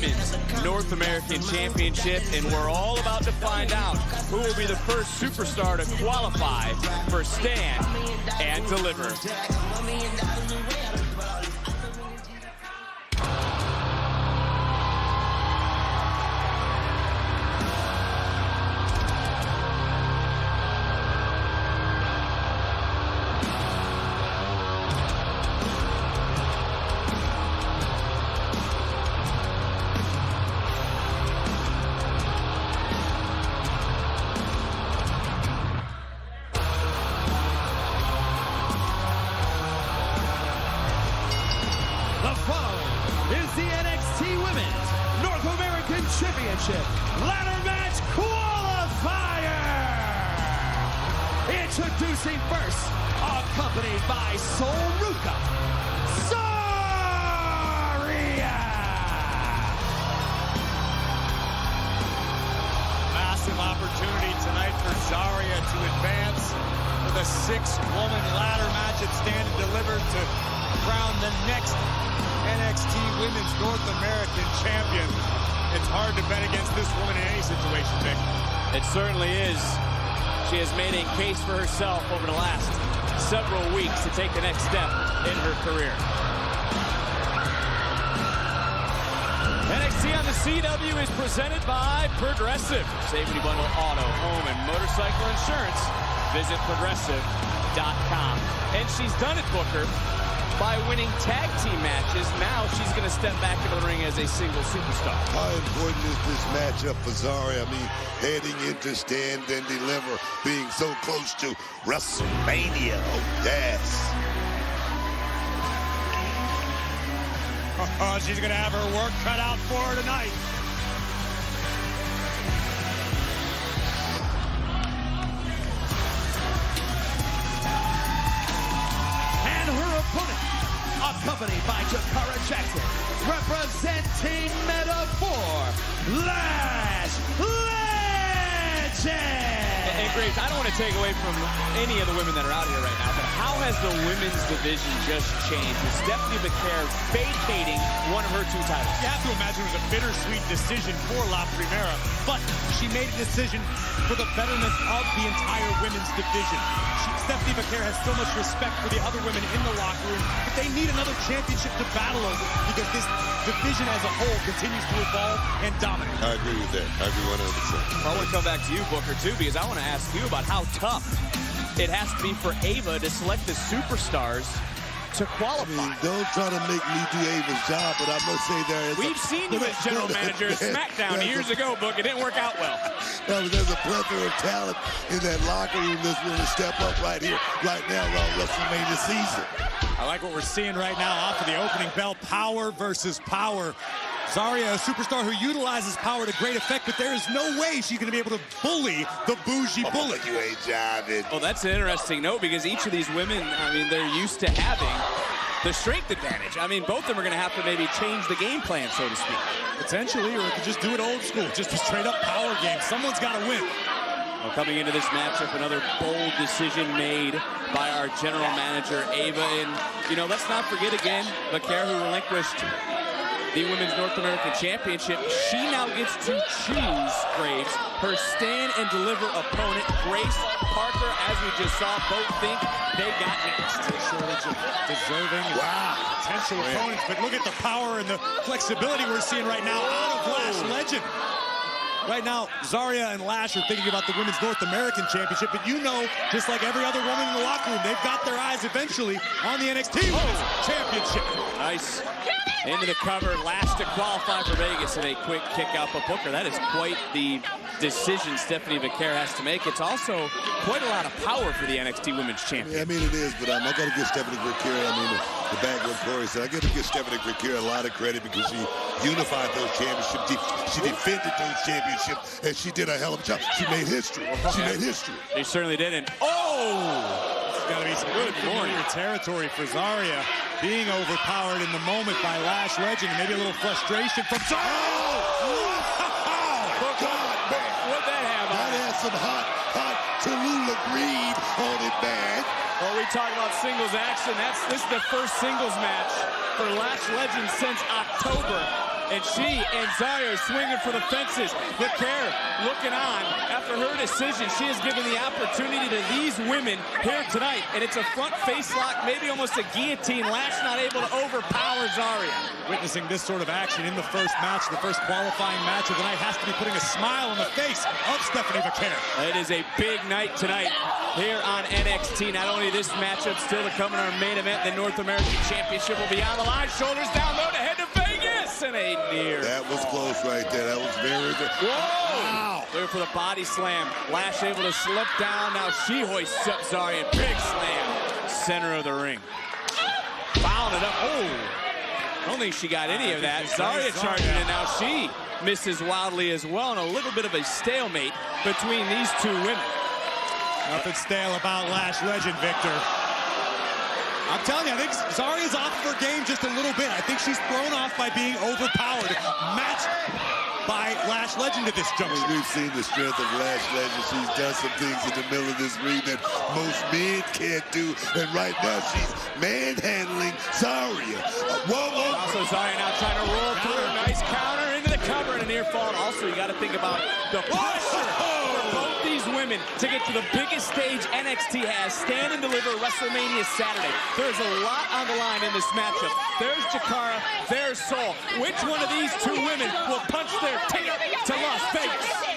Women's North American Championship, and we're all about to find out who will be the first superstar to qualify for Stand and Deliver. Championship ladder match qualifier. Introducing first, accompanied by Ruca, Zaria. Massive opportunity tonight for Zaria to advance with a 6-woman ladder match at Stand and Deliver to crown the next NXT Women's North American Champion. It's hard to bet against this woman in any situation, Vic. It certainly is. She has made a case for herself over the last several weeks to take the next step in her career. NXT on the CW is presented by Progressive. Safety bundle auto, home, and motorcycle insurance. Visit Progressive.com. And she's done it, Booker, by winning tag team matches. Now she's going to step back into the ring as a single superstar. How important is this matchup for Zaria? I mean, heading into Stand and Deliver, being so close to WrestleMania. Oh, yes. She's going to have her work cut out for her tonight. Accompanied by Jakara Jackson, representing Metaphor, Lash Legend! And Grace, I don't want to take away from any of the women that are out here right now, but how has the women's division just changed with Stephanie Vaquer vacating one of her 2 titles? You have to imagine it was a bittersweet decision for La Primera, but she made a decision for the betterment of the entire women's division. Stephanie Vaquer has so much respect for the other women in the locker room, but they need another championship to battle over because this division as a whole continues to evolve and dominate. I agree with that. I agree 100%. I want to come back to you, Booker, too, because I want to ask you about how tough it has to be for Ava to select the superstars to qualify. I mean, don't try to make me do Ava's job, but I must say We've seen you as general manager of SmackDown years ago, Book. It didn't work out well. There's a plethora of talent in that locker room that's going to step up right here, right now, around WrestleMania season. I like what we're seeing right now off of the opening bell. Power versus power. Zaria, a superstar who utilizes power to great effect, but there is no way she's going to be able to bully the bougie bully. You ain't jiving. Well, that's an interesting note because each of these women, I mean, they're used to having the strength advantage. I mean, both of them are going to have to maybe change the game plan, so to speak. Potentially, or it could just do it old school. Just a straight-up power game. Someone's got to win. Well, coming into this matchup, another bold decision made by our general manager, Ava. And, you know, let's not forget again, Vaquer, who relinquished the Women's North American Championship. She now gets to choose, Graves, her Stand and Deliver opponent. Grace Parker, as we just saw, both think they got next. Shortage of deserving potential opponents, but look at the power and the flexibility we're seeing right now out of Lash Legend. Right now, Zaria and Lash are thinking about the Women's North American Championship, but you know, just like every other woman in the locker room, they've got their eyes eventually on the NXT Women's Championship. Nice. Into the cover, Lash to qualify for Vegas, and a quick kick out for Booker. That is quite the decision Stephanie Vaquer has to make. It's also quite a lot of power for the NXT Women's Champion. Yeah, I mean, it is, but I got to give Stephanie Vaquer, the back with Corey said, I got to give Stephanie Vaquer a lot of credit because she unified those championships. She defended those championships, and she did a hell of a job. She made history. She made history. She certainly did. And got to be some good familiar territory for Zaria, being overpowered in the moment by Lash Legend, and maybe a little frustration from Zaria. What'd that have on? That has some hot Tallulah greed on it, man. Well, we talk about singles action. This is the first singles match for Lash Legend since October. and she and Zaria are swinging for the fences. Vaquer looking on after her decision. She has given the opportunity to these women here tonight, and it's a front face lock, maybe almost a guillotine. Lash not able to overpower Zaria. Witnessing this sort of action in the first match, the first qualifying match of the night, has to be putting a smile on the face of Stephanie Vaquer. It is a big night tonight here on NXT. Not only this matchup still to come in our main event, the North American Championship will be on the line. Shoulders down low to head to Vegas, and a near. That was close right there. That was very good. Whoa! Wow. There for the body slam. Lash able to slip down. Now she hoists up Zaria. Big slam. Center of the ring. Fouling it up. Oh! I don't think she got any of that. Zaria charging in. Now she misses wildly as well, and a little bit of a stalemate between these two women. Nothing stale about Lash legend, Victor. I'm telling you, I think Zaria's off of her game just a little bit. I think she's thrown off by being overpowered, matched by Lash legend at this juncture. We've seen the strength of Lash legend. She's done some things in the middle of this ring that most men can't do, and right now she's manhandling Zaria. Whoa. Also Zaria now trying to roll through. Nice counter into the cover and a near fall. Also, you got to think about the pressure for both these women to get to the biggest stage NXT has. Stand and deliver WrestleMania Saturday. There's a lot on the line in this matchup. There's Jakara, there's Soul. Which one of these two women will punch their ticket to Las Vegas?